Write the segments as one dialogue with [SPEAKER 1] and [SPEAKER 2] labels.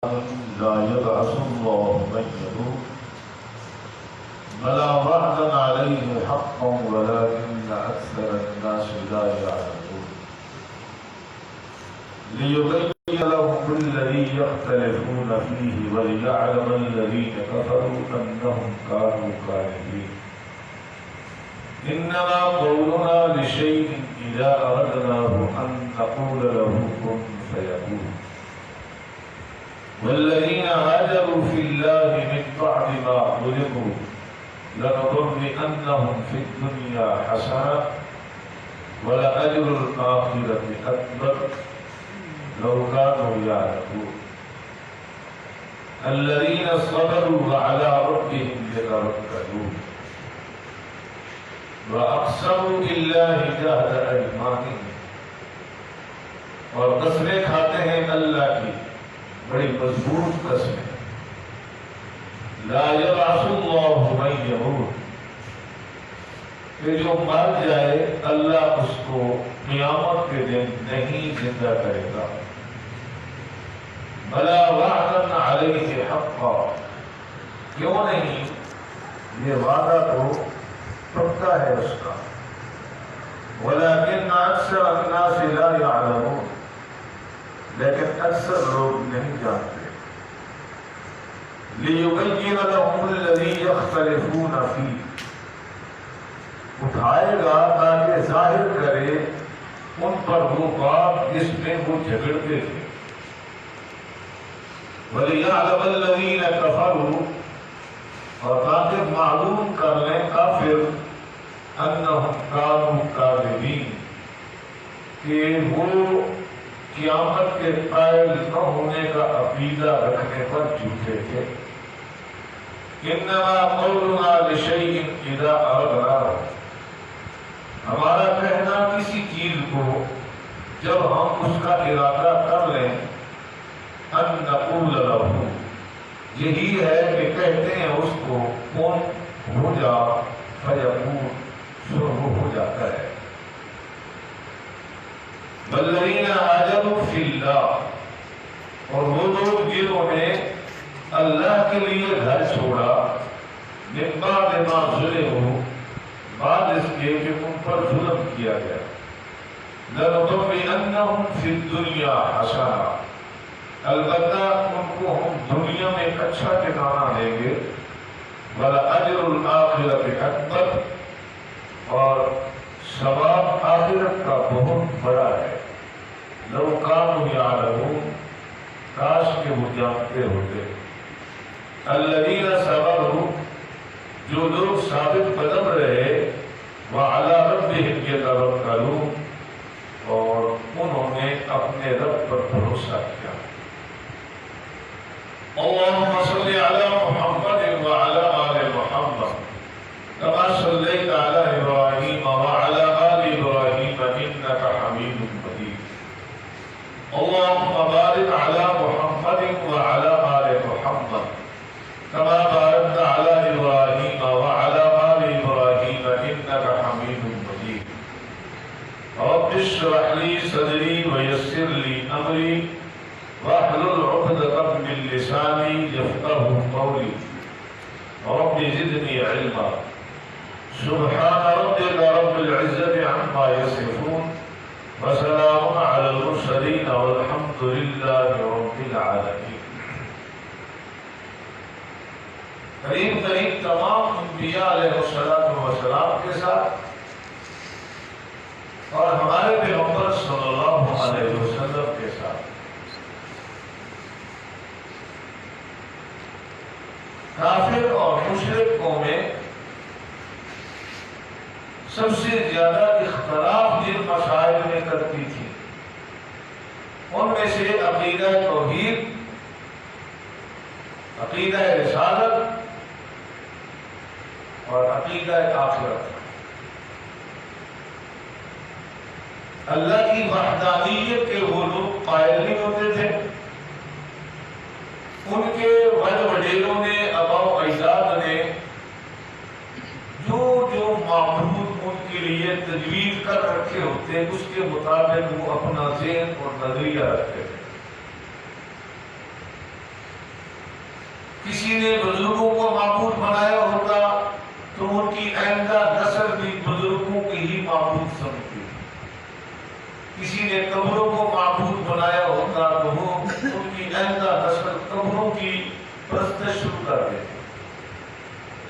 [SPEAKER 1] لا يبعث الله من يموت بلى وعدا عليه حقا ولكن أكثر الناس لا يعلمون ليبين لهم الذي يختلفون فيه وليعلم الذين كفروا أنهم كانوا كاذبين إنما قولنا لشيء إذا أردناه أن نقول له كن فيكون والذين هاجروا في الله من بعد ما ظلموا لنبوئنهم في الدنيا حسنة ولأجر الآخرة أكبر لو كانوا يعلمون الذين صبروا وعلى ربهم يتوكلون وأقسموا بالله جهد أيمانهم اور قسمیں کھاتے ہیں اللہ کی بڑی مضبوط قسمیں لا یبعث اللہ من یموت کہ جو مر جائے اللہ اس کو قیامت کے دن نہیں زندہ کرے گا بلا وعدا علیہ حقا کیوں نہیں یہ وعدہ تو پکا ہے اس کا ولكن اکثر الناس لا يعلمون لیکن اکثر لوگ نہیں جانتے لِيُبَيِّنَ لَهُمُ الَّذِي يَخْتَلِفُونَ فِيهِ اٹھائے گا تاکہ ظاہر کرے ان پر وہ بات جس میں وہ جھگڑتے تھے وَلِيَعْلَمَ الَّذِينَ كَفَرُوا اور تاکہ معلوم کر لیں کافر أَنَّهُمْ كَانُوا كَاذِبِينَ کہ وہ قیامت کے قائل نہ ہونے کا عقیدہ رکھنے پر جھوٹے تھے انما قولنا لشيء اذا اردناه ہمارا کہنا کسی چیز کو جب ہم اس کا ارادہ کر لیں ان نقول له یہی ہے کہ کہتے ہیں اس کو کن ہو جا فیکون سو وہ ہو جاتا ہے والذین ہاجروا فی اللہ اور وہ لوگ جنہوں نے اللہ کے لیے گھر چھوڑا من بعد ما ظلموا بعد اس کے کہ ان پر ظلم کیا گیا لنبوئنہم فی الدنیا حسنہ البتہ ان کو ہم دنیا میں ایک اچھا ٹھکانہ دیں گے وَلَأَجْرُ الْآخِرَةِ أَكْبَرُ اور ثواب آخرت کا بہت بڑا ہے لو کانوا یعلمون کاش کہ وہ جانتے ہوتے الذین صبروا جو لوگ ثابت قدم رہے وعلی ربہم یتوکلون اور انہوں نے اپنے رب پر بھروسہ کیا اللهم صل علی محمد وعلی آل محمد كما صليت على إبراهيم وعلى آل إبراهيم إنك حميد مجيد اللهم بارك على محمد وعلى آل محمد كما باركت على إبراهيم وعلى آل إبراهيم إنك حميد مجيد رب اشرح لي صدري ويسر لي أمري واحلل عقدة من لساني يفقهوا قولي رب زدني علما سبحان ربك رب العزة عما يصفون وسلام على المرسلين والحمد لله رب العالمين قریب قریب تمام انبیاء علیہ السلام کے ساتھ اور ہمارے پیغمبر صلی اللہ علیہ وسلم کے ساتھ کافر اور مشرک قومیں سب سے زیادہ اختلاف جن مسائل میں کرتی تھی ان میں سے عقیدہ توحید عقیدہ رسالت اور عقیدہ آخرت اللہ کی وحدانیت کے وہ لوگ قائل نہیں ہوتے تھے ان کے بڑے وڈیروں نے آباء و اجداد نے جو معبود ان کے لیے تجویز کر رکھے ہوتے اس کے مطابق وہ اپنا ذہن اور نظریہ رکھتے تھے کسی نے بزرگوں کو معبود بنایا ہوتا تو ان کی آئندہ نسل بھی بزرگوں کی ہی معبود سمجھتی، کسی نے قبروں کو معبود بنایا ہوتا تو وہ ان کی آئندہ نسل قبروں کی پرستش شروع کر دیتی،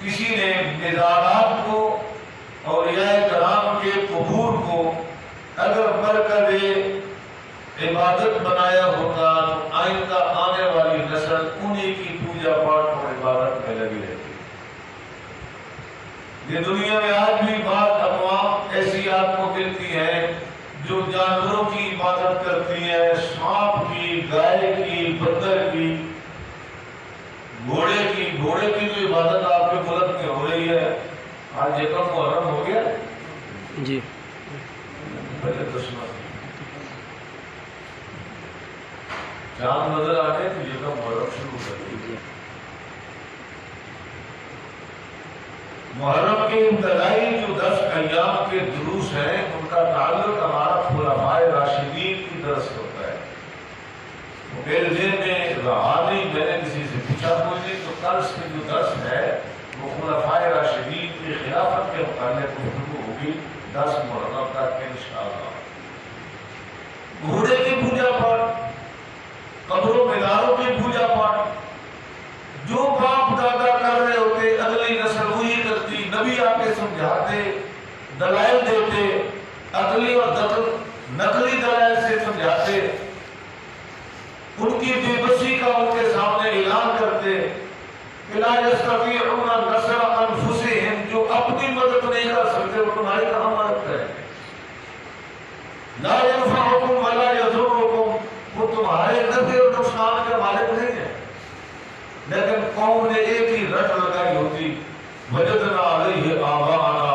[SPEAKER 1] کسی نے مزارات کو اولیاء کرام کے قبور کو اگر مرکز عبادت بنایا ہوتا تو آئندہ آنے والی نسل انہی کی پوجا پاٹ اور عبادت میں لگی رہتی۔ یہ دنیا میں آج بھی بعض اقوام ایسی آپ کو ملتی ہیں جو جانوروں کی عبادت کرتی ہیں، سانپ کی، گائے کی، بندر کی، گھوڑے کی جو عبادت آپ کے ملک میں ہو رہی ہے۔ آج یکم محرم ہو گیا
[SPEAKER 2] جی،
[SPEAKER 1] پہلے دسواں چاند نظر آنے تو یکم محرم شروع کر دی۔ محرم کے ابتدائی جو 10 ایام کے دروس ہیں ان کا تعلق ہمارا خلفائے راشدین کی درس ہوتا ہے۔ میرے ذہن میں رہا نہیں، میں نے کسی سے پوچھا کوئی نہیں، تو کل سے جو درس ہے وہ خلفائے راشدین کی خلافت کے متعلق گفتگو ہوگی 10 محرم تک انشاءاللہ۔ گھوڑے کی پوجا پاٹ، قبروں مزاروں کی پوجا پاٹ، جو باپ دادا کر رہے ہوتے اگلی نسل وہی کرتی، نبی آ کے سمجھاتے، دلائل دیتے، عقلی اور نقلی دلائل سے سمجھاتے، ان کی بے بسی کا ان کے سامنے اعلان کرتے، لا یستطیعون نصر انفسہم، جو اپنی مدد نہیں کر سکتے وہ تمہاری کہاں مدد کریں گے، لا ینفعکم ولا یضرکم، وہ تمہارے نفع اور نقصان کے مالک نہیں ہیں، لیکن قوم نے ایک ہی رٹ لگائی ہوتی، وجدنا علیہ آباءنا،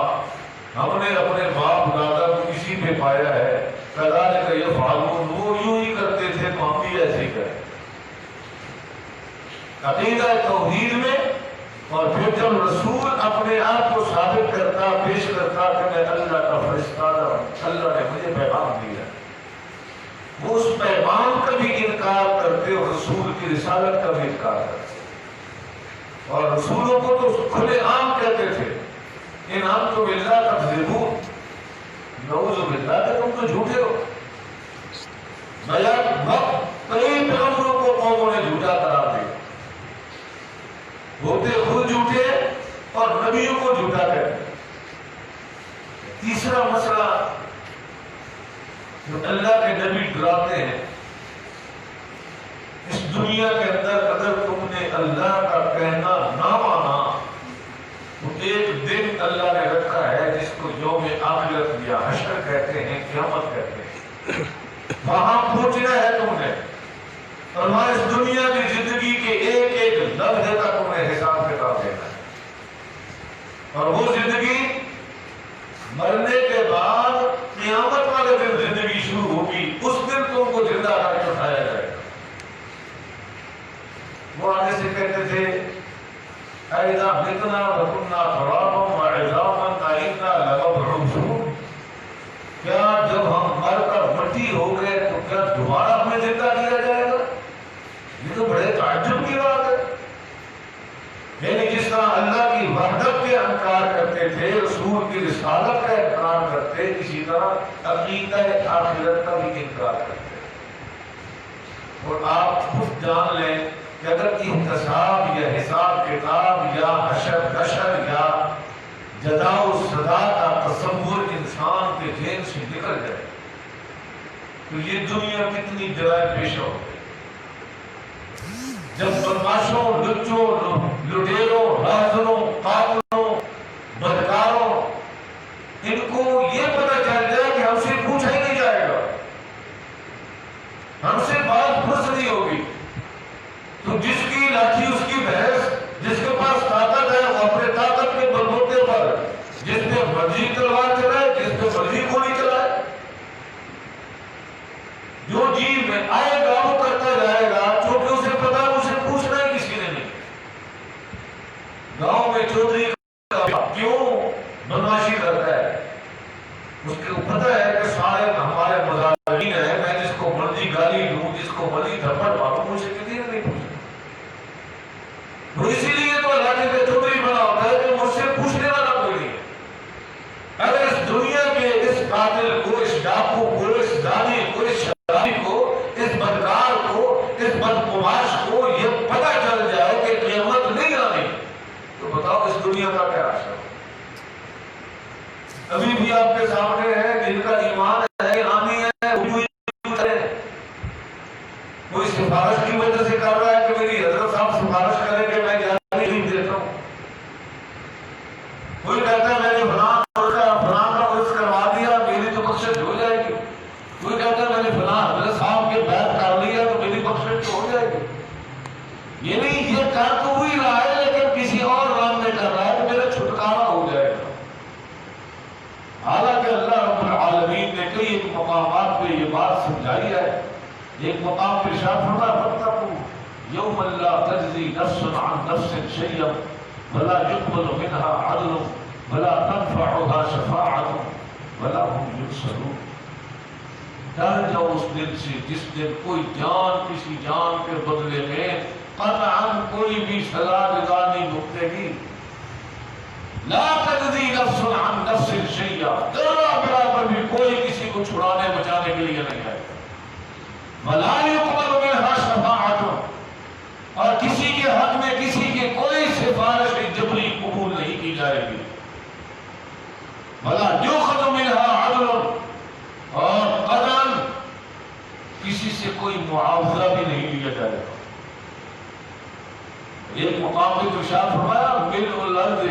[SPEAKER 1] ہم نے اپنے باپ دادا کو اسی پہ پایا ہے، کذالک یفعلون، وہ یوں ہی کرتے تھے تو ہم بھی ایسے ہی کریں۔ عقیدہ توحید میں، اور پھر جب رسول اپنے آپ کو ثابت کرتا، پیش کرتا کہ میں اللہ کا فرشتہ ہوں، اللہ نے مجھے پیغام دیا، وہ اس پیغام کا بھی انکار کرتے اور رسول کی رسالت کا بھی انکار کرتے، اور رسولوں کو تو کھلے عام کہتے تھے ان انتم الا تکذبون، نعوذ باللہ کہ تم تو جھوٹے ہو۔ بیان وقت کئی پیغمبروں کو قوموں نے جھوٹا قرار دیا، ہوتے خود جھوٹے اور نبیوں کو جھوٹا کہتے۔ تیسرا مسئلہ جو اللہ کے نبی ڈراتے ہیں، اس دنیا کے اندر اگر تم نے اللہ کا کہنا نہ مانا تو ایک دن اللہ نے رکھا ہے جس کو یوم آخرت یا حشر کہتے ہیں، قیامت کہتے ہیں، وہاں پہنچنا ہے تم نے، اور وہاں اس دنیا کی زندگی کے ایک ایک لمحے کا تمہیں حساب کتاب دینا ہے، اور وہ زندگی مرنے کے بعد قیامت والے دن زندگی شروع ہوگی، اس دن تم کو زندہ کر کے اٹھایا جائے گا۔ وہ آگے سے کہتے تھے اَإِذَا مِتْنَا وَكُنَّا تُرَابًا وَعِظَامًا أَإِنَّا لَمَبْعُوثُونَ، کیا جب ہم مر کر مٹی ہو گئے تو کیا دوبارہ ہمیں زندہ کیا جائے گا؟ یہ تو بڑے تعجب کی بات ہے۔ یعنی جس طرح اللہ کی وحدت کے انکار کرتے تھے، رسول کی رسالت کا انکار کرتے، اسی طرح عقیدہ آخرت کا بھی انکار کرتے۔ اور آپ خود جان لیں کہ اگر احتساب یا حساب کتاب یا حشر نشر یا جزا و سزا کا تصور انسان کے ذہن سے نکل جائے تو یہ دنیا کتنی جرائم پیشہ ہو گئی۔ جب بدماشوں، لچوں، لٹیروں، راہزنوں، قاتلوں، بدکاروں ان کو یہ پتہ چل جائے کہ ہم سے پوچھا ہی نہیں جائے گا، ہم سے بات پرس نہیں ہوگی، تو جس کی لاٹھی اس کی بحث، جس کے پاس طاقت ہے وہ اپنے طاقت کے بلبوتے پر جس پہ مرضی تلوار چلائے، جس پہ مرضی گولی چلائے، جو جی میں آئے گا وہ کرتا جائے گا، چونکہ اسے پتا اسے پوچھنا ہی کسی نے نہیں۔ گاؤں میں چودھری کیوں بدماشی کرتا ہے، اس کو پتا ہے کہ سارے ہمارے مظاہرین ہیں، میں جس کو مرضی گالی دوں، جس کو مرضی تھپڑ ماروں، مجھے کسی نے نہیں پوچھا۔ آپ کے سامنے ہے، جن کا ایمان ہے آنی ہے، کوئی سفارش کی وجہ سے کر رہا ہے کہ میری حضرت صاحب سفارش کریں کہ میں جانے نہیں دیتا ہوں، کوئی کہتا ہے میں نے فلاں کا عرض کروا دیا میری تو بخشش ہو جائے گی، کوئی کہتا ہے میں نے فلاں حضرت صاحب کے بیعت کر لیا تو میری بخشش ہو جائے گی۔ یہ نہیں، یہ کر تو وہی رہا ہے لیکن کسی اور رنگ میں کر رہا ہے کہ میرا چھٹکارا ہو جائے گا۔ حالانکہ اللہ رب العالمین نے کئی ایک مقامات پہ یہ بات سمجھائی ہے۔ ایک مقام پہ ارشاد فرمایا واتقوا یوما لا تجزی نفس عن نفس شیئا ولا يقبل منها عدل ولا تنفعها شفاعة ولا هم ينصرون۔ ڈر جاؤ اس دن سے جس دن کوئی جان کسی جان کے بدلے میں قطعاً کوئی بھی سزا نہیں بھگتے گی۔ لا تجزی نفس عن نفس شیئا، ذرہ برابر بھی کوئی کسی کو چھڑانے بچانے کے لیے نہیں آئے گا۔ ولا يقبل منها شفاعة، اور کسی کے حق میں کسی کی کوئی سفارش جبری قبول نہیں کی جائے گی۔ ولا يؤخذ منها عدل، اور قطعاً کسی سے کوئی معاوضہ بھی نہیں لیا جائے گا۔ ایک مقام پہ ارشاد فرمایا ملء الارض،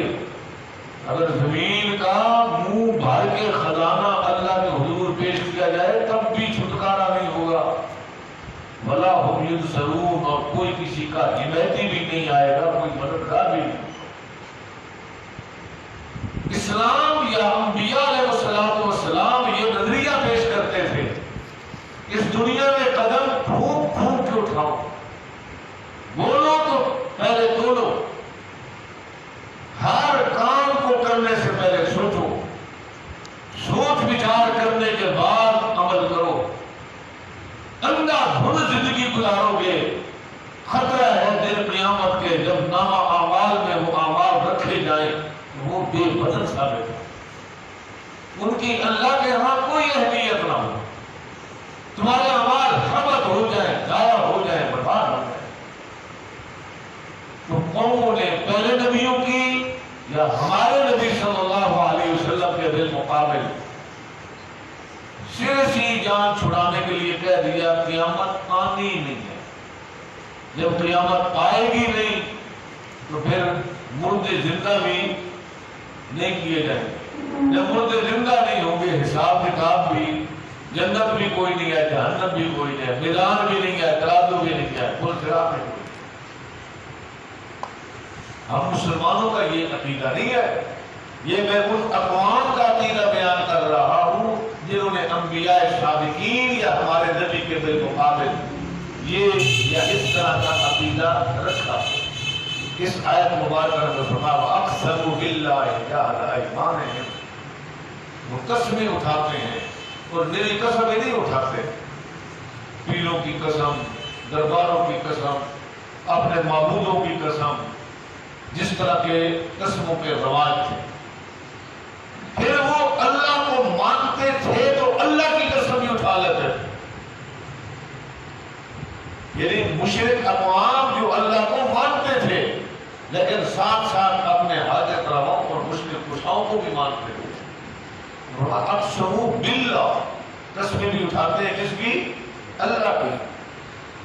[SPEAKER 1] اگر زمین کا منہ بھر کے خزانہ اللہ کے حضور پیش کیا جائے تب بھی چھٹکارا نہیں ہوگا۔ ولا هم ينصرون، اور کوئی کسی کا حمایتی بھی نہیں آئے گا، کوئی مددگار بھی نہیں۔ اسلام یا انبیاء علیہ السلام یہ نظریہ پیش کرتے تھے، اس دنیا میں قدم پھونک پھونک کے اٹھاؤ، بولو تو پہلے تولو، ہر کام کو کرنے سے پہلے سوچو، سوچ وچار کرنے کے بعد عمل کرو۔ اندھا دھند زندگی گزارو گے، خطرہ ہے دن قیامت کے جب نامہ اعمال میں وہ اعمال رکھے جائیں وہ بے بدل ثابت ہو، ان کی اللہ کے ہاں کوئی اہمیت نہ ہو، تمہارے اعمال حبط ہو جائیں، ضائع ہو جائیں، برباد ہو جائیں۔ تو قوموں نے پہلے نبیوں کی یا ہمارے نبی صلی اللہ علیہ وسلم کے بالمقابل سیاسی جان چھڑانے کے لیے کہہ دیا قیامت آنی نہیں ہے، جب قیامت آئے گی نہیں تو پھر مردے زندہ بھی نہیں کیے جائیں گے، جب مردے زندہ نہیں ہوں گے حساب کتاب بھی، جنت بھی کوئی نہیں ہے، جہنم بھی کوئی نہیں ہے، میدان بھی نہیں ہے، ترازو بھی نہیں ہے، پل صراط بھی کوئی۔ ہم مسلمانوں کا یہ عقیدہ نہیں ہے، یہ میں ان اقوام کا عقیدہ بیان کر رہا ہوں جنہوں نے انبیاء صادقین یا ہمارے نبی کے بالمقابل یہ یا اس طرح کا عقیدہ رکھا۔ اس آیت مبارکہ میں فرمایا وَأَقْسَمُوا بِاللَّهِ جَهْدَ أَيْمَانِهِمْ، وہ قسمیں اٹھاتے ہیں اور میری قسم نہیں اٹھاتے، پیروں کی قسم، درباروں کی قسم، اپنے معبودوں کی قسم، جس طرح کے قسموں کے رواج تھے۔ پھر وہ اللہ کو مانتے تھے تو اللہ کی قسم ہی اٹھا لیتے تھے، یعنی مشرک اقوام جو اللہ کو مانتے تھے لیکن ساتھ ساتھ اپنے حاجت رواؤں اور مشرک کشاؤں کو بھی مانتے تھے۔ اقسموا باللہ، قسمیں بھی اٹھاتے ہیں کس کی؟ اللہ کی،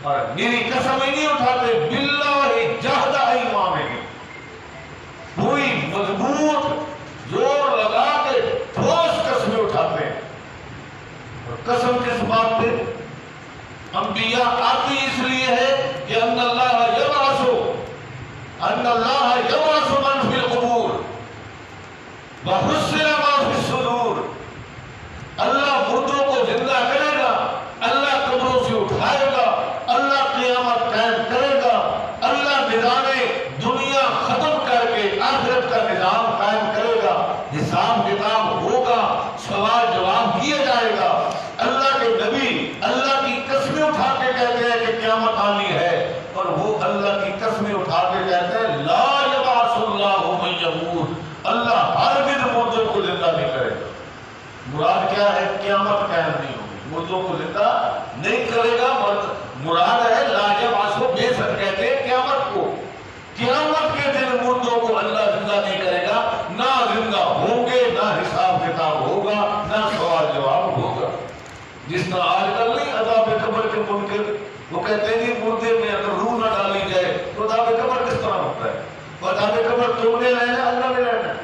[SPEAKER 1] اور میری قسم ہی نہیں اٹھاتے، باللہ جہد ایمانہم، کوئی مضبوط زور لگا کے ٹھوس قسمیں اٹھاتے ہیں۔ اور قسم کس بات پہ؟ انبیاء آتی اس لیے ہے کہ ان اللہ یبعث من فی القبور وحصل ما فی الصدور، اللہ مردوں کو زندہ کرے گا، اللہ قبروں سے اٹھائے گا، اللہ قیامت قائم کرے گا، اللہ نظام دنیا ختم کر کے آخرت کا نظام قائم کرے گا، حساب کتاب ہوگا، سوال جواب کیا جائے گا۔ اللہ کے نبی اللہ کی قسمیں اٹھا کے کہتے ہیں کہ قیامت آنی ہے، اور وہ اللہ کی قسمیں اٹھا کے کہتے ہیں لا یبعث اللہ من یموت، اللہ ہرگز مردے کہتے ہیں کہ مردے میں اگر روح نہ ڈالی جائے تو عذاب قبر کس طرح ہوتا ہے؟ اور عذاب قبر تم نے لینا ہے اللہ نے لینا ہے؟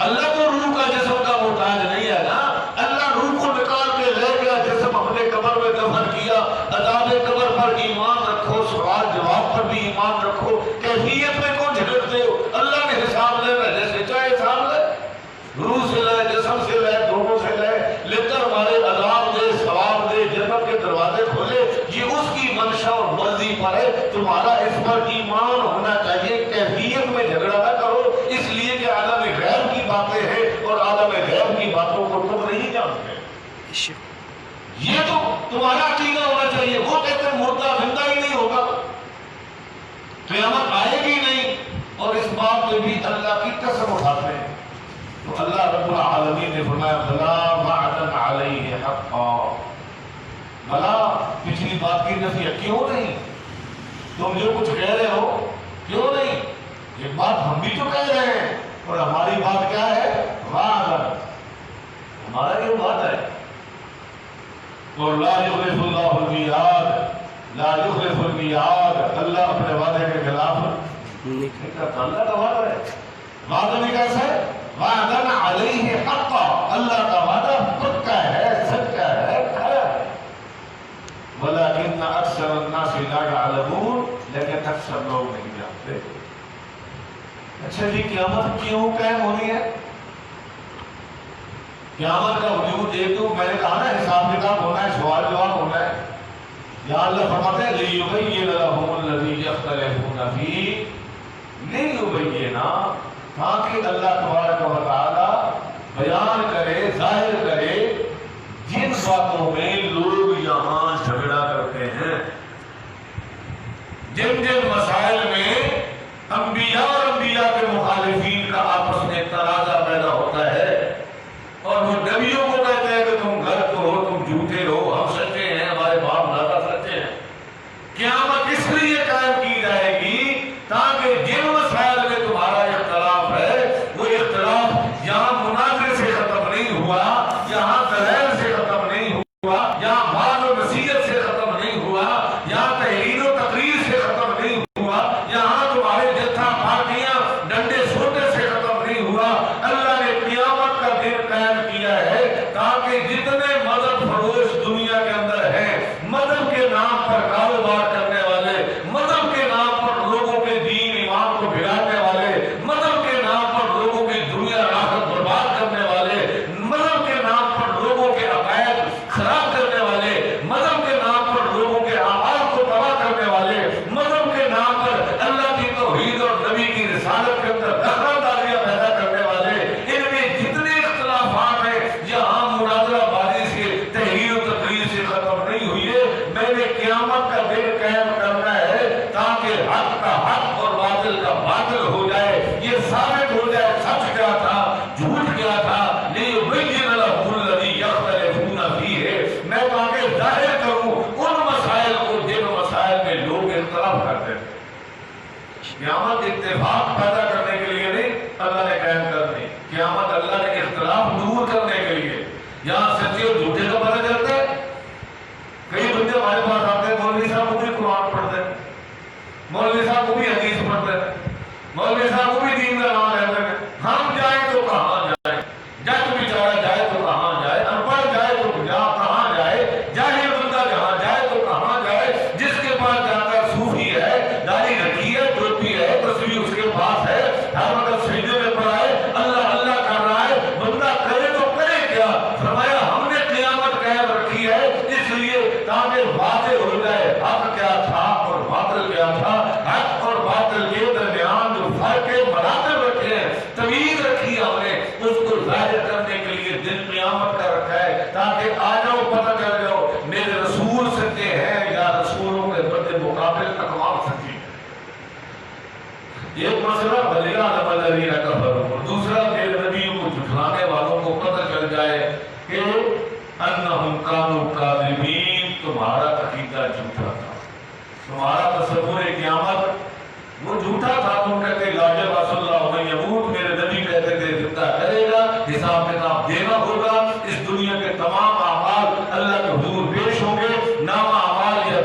[SPEAKER 1] اللہ تو روح کا جسم کا محتاج نہیں ہے نا. اللہ روح کو نکال کے لے گیا، جسم ہم نے قبر میں دفن کیا. عذاب قبر پر ایمان رکھو، سوال جواب پر بھی ایمان رکھو. کیفیت میں کون جھگڑتے ہو؟ اللہ نے حساب لینا ہے، جیسے چاہے حساب لے، روح سے لے، جسم سے لے، دونوں سے لے کر ہمارے عذاب دے، ثواب دے، جنت کے دروازے کھولے. یہ اس کی منشا اور مرضی پر ہے. تمہارا اس پر ایمان ہونا چاہیے. کیفیت میں جھگڑا نہ کرو، اس لیے کہ عالم غیب کی باتیں ہیں اور عالم غیب کی باتوں کو تم نہیں جانتے. یہ تو تمہارا عقیدہ ہونا چاہیے. وہ کہتے ہیں مردہ زندہ ہی نہیں ہوگا، قیامت آئے گی نہیں، اور اس بات میں بھی اللہ کی قسم اٹھاتے ہیں. تو اللہ رب العالمین نے فرمایا بلا وعدا علیہ حقا. بلا پچھلی بات کی نفی ہے. کیوں نہیں؟ تم جو کچھ کہہ رہے ہو کیوں نہیں؟ یہ بات ہم بھی تو کہہ رہے ہیں، اور ہماری بات کیا ہے؟ وعدہ. ہمارا یہ وعدہ ہے. اور لا یخلف اللہ المیعاد، لا یخلف المیعاد. اللہ اپنے وعدے کے خلاف نہیں کرتا. اللہ کا وعدہ ہے. وعدہ بھی کیسا ہے؟ وعدن علیہ حقا. اللہ کا وعدہ پکا ہے، سچا ہے، کھڑا ہے. ولیکن اکثر الناس لا یعلمون، لیکن اکثر لوگ نہیں جانتے. اچھا جی، قیامت کیوں قائم ہونی ہے؟ قیامت کا وجود ایک تو میں نے کہا نا حساب کتاب ہونا ہے، سوال جواب ہونا ہے. یہاں اللہ فرماتے ہیں لِيُبَيِّنَ لَهُمُ الَّذِي يَخْتَلِفُونَ فِيهِ. لِيُبَيِّنَ، تاکہ اللہ تبارک و تعالی بیان کرے، ظاہر کرے جن باتوں میں لوگ یہاں جھگڑا کرتے ہیں، جن جن مسائل میں انبیاء اور انبیاء کے مخالفین کا آپس میں تنازع پیدا ہوتا ہے، اور وہ نبیوں کو کہتے ہیں کہ تم غلط ہو، تم جھوٹے ہو، ہم سچے ہیں، ہمارے باپ دادا سچے ہیں. قیامت اس لیے قائم کی جائے گی تاکہ جن مسائل میں تمہارا اختلاف ہے، وہ اختلاف یہاں مناظرے سے ختم نہیں ہوا، یہاں دلائل سے ختم نہیں ہوا، یہاں بات و نصیحت سے ختم نہیں ہوا، یہاں تحریر و تقریر سے ختم نہیں ہوا، یہاں تمہارے جتھا پارٹیاں ڈنڈے سوٹے سے ختم نہیں ہوا. اللہ نے قیامت کا دن قائم کیا ہے تاکہ جتنے مذہب فروش دنیا کے اندر ہیں، مذہب کے نام پر کاروبار کرنے والے، مذہب کے نام پر لوگوں کے دین ایمان کو بگاڑنے والے، مذہب کے نام پر لوگوں کی دنیا آخرت برباد کرنے والے، مذہب کے نام پر لوگوں کے عقائد خراب کرنے والے، مذہب کے نام پر لوگوں کے اعمال کو تباہ کرنے والے، مذہب کے نام پر اللہ کی توحید اور نبی کی رسالت کے اندر دخلنداریاں پیدا کرنے والے، ان میں جتنے اختلافات ہیں یہاں مناظرہ بازی سے، تحریر و تقریر سے ختم نہیں ہوئی ہے. میں نے قیامت کا دن قائم کرنا ہے تاکہ حق کا حق اور باطل کا باطل ہو جائے، یہ ثابت ہو جائے سچ کیا تھا، جھوٹ کیا تھا. لِيُبَيِّنَ لَهُمُ الَّذِي يَخْتَلِفُونَ فِيهِ. میں تاکہ ظاہر کروں ان مسائل کو جن مسائل میں لوگ اختلاف کرتے ہیں. قیامت اتفاق پیدا کرنے کے لیے نہیں، اللہ نے قائم کرنی. قیامت اللہ نے اختلاف دور کرنے کے لیے. یہاں سچے اور جھوٹے کا پتہ چلتا ہے. کئی بندے ہمارے پاس آتے ہیں، مولوی صاحب کو بھی قرآن پڑھتے ہیں، مولوی صاحب کو بھی حدیث پڑھتے ہیں، مولوی صاحب کو بھی دین کا نام لیتے ہیں. ہم جائیں تو کہاں جائیں؟ جج بیچارہ جائے تو کہاں جائے؟ ان پڑھ جائے تو کہاں جائے؟ جاہل بندہ جہاں جائے تو کہاں جائے؟ جس کے پاس جا کر صوفی ہے، داڑھی رکھی ہے، ٹوپی ہے، تصویر اس کے پاس ہے، ہر وقت سجدے میں پڑا ہے، اللہ اللہ کر رہا ہے، بندہ کرے تو کرے کیا؟ فرمایا ہم نے قیامت قائم رکھی ہے اس لیے تاکہ واضح ہو جائے حق کیا تھا اور باطل کیا تھا. حق اور باطل کے درمیان جو فرق ہے، مراتب رکھے ہیں، تمیز رکھی ہم نے، اس کو ظاہر کرنے کے لیے دن قیامت کا رکھا ہے تاکہ آ جاؤ، پتہ چل جاؤ میرے رسول سچے ہیں یا رسولوں کے بدے مقابل اقوام سچی ہیں. ایک مسئلہ بلیغ علی الذین کفروا، دوسرا میرے نبیوں کو جھٹلانے والوں کو پتہ چل جائے کہ انہم کانوا کاذبین، تمہارا عقیدہ جھوٹا تھا، تمہارا تصور قیامت وہ جھوٹا تھا. تم کہتے لا یبعث اللہ من یموت، میرے نبی کہتے تھے زندہ کرے گا، حساب کتاب دینا ہوگا، اس دنیا کے تمام اعمال اللہ کے حضور پیش ہوں گے، نامہ اعمال یا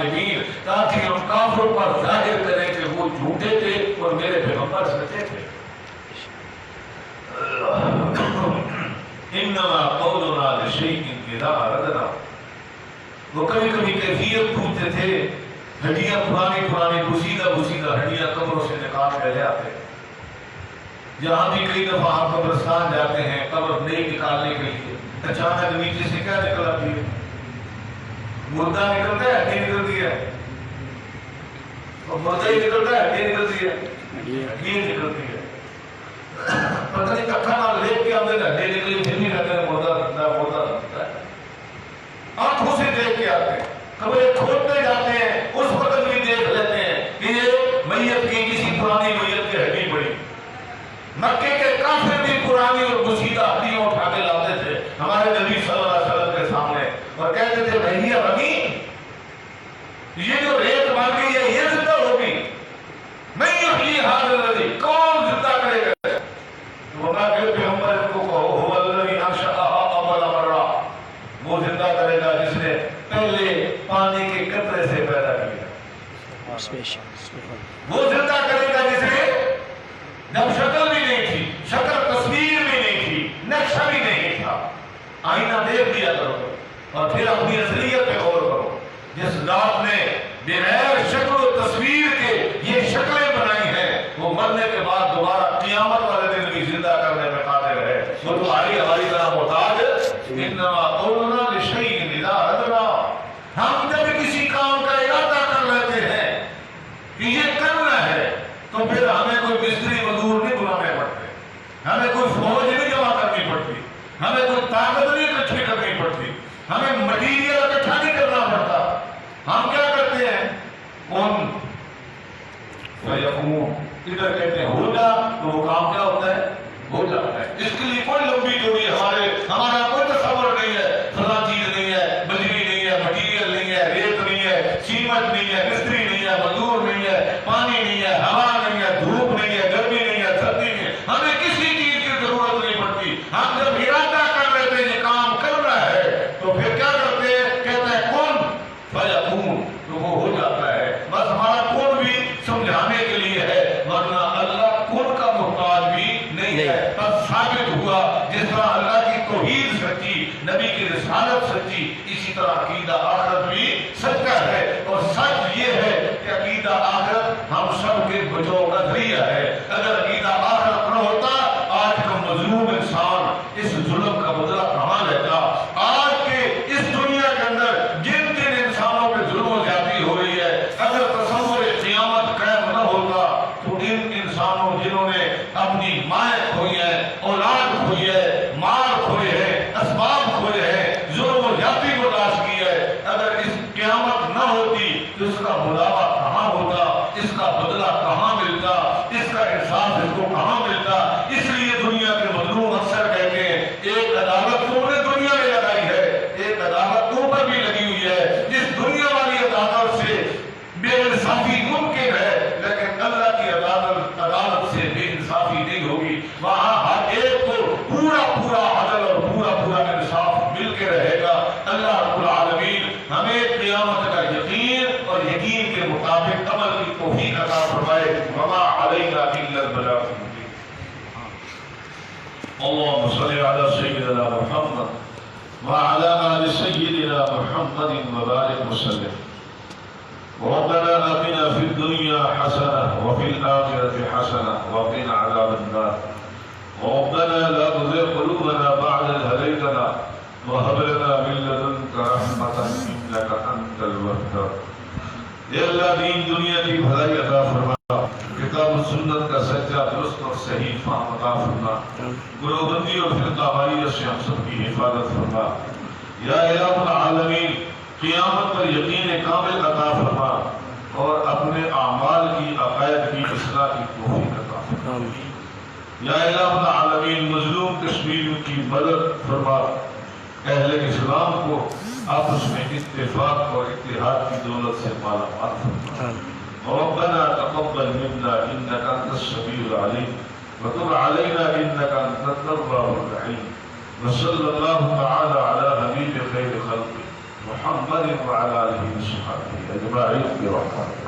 [SPEAKER 1] الظالمین، تاکہ ہم کافروں پر ظاہر کریں کہ وہ جھوٹے تھے اور میرے پیغمبر سچے تھے۔ انما قولنا لشیء اذا اردنا، وہ کبھی کبھی کیفیت پوچھتے تھے، ہڈیاں پرانی پرانی بسیدہ بسیدہ ہڈیاں قبروں سے نکال کے لے آتے۔ جہاں بھی کئی دفعہ آپ قبرستان جاتے ہیں قبر نہیں نکالنے کے لیے، اچانک نیچے سے کیا نکل آتی ہے؟ مردہ نکلتا ہے، ہڈی نکلتی ہے، اور مردہ ہی نکلتا ہے، ہڈی نکلتی ہے، ہڈی نکلتی ہے۔ پتہ نہیں کٹھا نہ لے کے آتے ہیں، ہڈی نکلی پھر بھی رہتے ہیں، مردہ رہتا ہے۔ آنکھوں سے دیکھ کے آتے ہیں، قبریں کھودنے جاتے ہیں، اس وقت بھی دیکھ لیتے ہیں کہ یہ میت کی کسی پرانی میت کی ہڈی پڑی۔ مکے کے کافر بھی پرانی اور بسیدہ ہڈیاں اٹھا کے لاتے تھے ہمارے نبی صلی اللہ علیہ وسلم کے سامنے اور کہتے تھے بھیا بنی، یہ جو ریت بن گئی ہے یہ زندہ ہوگی، نہیں یحیی ھذا الذی، کون زندہ کرے گا؟ اللہ کے پیغمبر کو کہو هو الذی انشأها اول مرہ، وہ زندہ کرے گا جس نے پہلے پانی کے قطرے سے پیدا کیا، وہ زندہ کرے گا جس نے جب شکل بھی نہیں تھی، شکل تصویر بھی نہیں تھی، نقشہ بھی نہیں تھا، آئینہ دیکھ دیا کرو اور پھر اپنی اصلیت پہ غور کرو۔ جس ذات نے بغیر شکل و تصویر کے یہ شکلیں بنائی ہیں، وہ مرنے کے بعد دوبارہ قیامت والے دن بھی زندہ کرنے میں قادر ہے۔ وہ تمہاری ہماری طرح محتاج انما قولنا لشیء اذا اردنا، ہم جب کسی کام کا ارادہ کر لیتے ہیں کہ یہ کرنا ہے تو پھر ہمیں کوئی مستری مزدور نہیں بلانے پڑتے، ہمیں کوئی فوج نہیں جمع کرنی پڑتی، ہمیں کوئی طاقت نہیں اکٹھی کرنی پڑتی، ہمیں مٹیریل اکٹھا نہیں کرنا پڑتا۔ ہم کیا کرتے ہیں؟ کون فیقوم، ادھر کہتے ہیں ہو جا، تو وہ کام کیا ہوتا ہے؟ ہو جاتا ہے۔ اس کے لیے کوئی لمبی چوڑی ہمارا کوئی تصور نہیں ہے، فلاں چیز نہیں ہے، بجلی نہیں ہے، مٹیریل نہیں ہے، ریت نہیں ہے، سیمنٹ نہیں ہے، مستری نہیں ہے، مزدور نہیں ہے، پانی نہیں ہے، ہوا نہیں ہے، دھوپ نہیں ہے، گرمی نہیں ہے، سردی نہیں ہے، ہمیں کسی چیز کی ضرورت نہیں پڑتی۔ ہم جب ارادہ کر لیتے ہیں یہ کام کرنا ہے تو پھر کیا کرتے ہیں؟ کہتے ہیں کن فیکون، تو وہ ہو جاتا ہے۔ بس ہمارا کن بھی سمجھانے کے لیے ہے، ورنہ اللہ کن کا محتاج بھی نہیں ہے۔ بس ثابت ہوا جس طرح اللہ کی توحید سچی، نبی کی رسالت سچی، اسی طرح عقیدہ آخرت بھی سچا ہے۔ اور سچ یہ ہے کہ عقیدہ آخرت ہم سب کے بچاؤ کا ذریعہ ہے۔ اگر عقیدہ آخرت نہ ہوتا آج کا مظلوم انسان اس ظلم کا بدلہ کہاں لیتا؟ آج کے اس دنیا کے اندر جن جن انسانوں پہ ظلم و زیادتی ہو رہی ہے، اگر تصور قیامت قائم نہ ہوتا تو ان انسانوں جنہوں نے اپنی مائیں کھوئی ہیں، اولاد کھوئی ہے، مال کھوئے ہیں، اسباب کھوئے ہیں، ظلم و زیادتی برداشت کی ہے، اگر اس قیامت نہ ہوتی تو اس کا مداوع کہاں ہوتا، اس کا بدلہ کہاں ملتا، اس کا انصاف اس کو کہاں ملتا؟ اس لیے دنیا کے مظلوم اکثر کہتے ہیں ایک عدالت تم نے دنیا میں لگائی ہے، ایک عدالت تم پر بھی لگی ہوئی ہے۔ جس دنیا والی عدالت سے بے انصافی ممکن ہے، لیکن اللہ کی عدالت سے بے انصافی نہیں ہوگی۔ وہاں ہر ایک کو پورا پورا عدل اور پورا پورا انصاف مل کے رہے گا۔ اللہ رب العالمین ہمیں قیامت کا یقین اور یقین کے مطابق عمل کی توفیق عطا فرمائے۔ وما علینا الا البلاغ المبین۔ اللهم صل على سيدنا محمد وعلى آل سيدنا محمد وبارك وسلم۔ ربنا آتنا في الدنيا حسنة وفي الآخرة حسنة وقنا عذاب النار۔ ربنا لا تزغ قلوبنا بعد إذ هديتنا وهب لنا من لدنك رحمة إنك أنت الوهاب۔ اے اللہ دین دنیا کی بھلائی عطا فرما، کتاب و سنت کا سچا درست اور صحیح فہم عطا فرما، گروہ بندی اور فرقہ واریت سے ہم سب کی حفاظت فرما۔ یا الہ العالمین قیامت پر یقین کامل عطا فرما اور اپنے اعمال کی عقائد کی اصلاح کی توفیق عطا فرما۔ یا الہ العالمین مظلوم کشمیر کی مدد فرما، اہل اسلام کو آپس میں اتفاق اور اتحاد کی دولت سے مالا مال فرما۔ ربنا تقبل منا انك انت السميع العليم وتب علينا انك انت التواب الرحيم۔ وصلى الله تعالى على حبيب خير خلقه محمد محمد وعلى آله وصحبه أجمعين برحمتك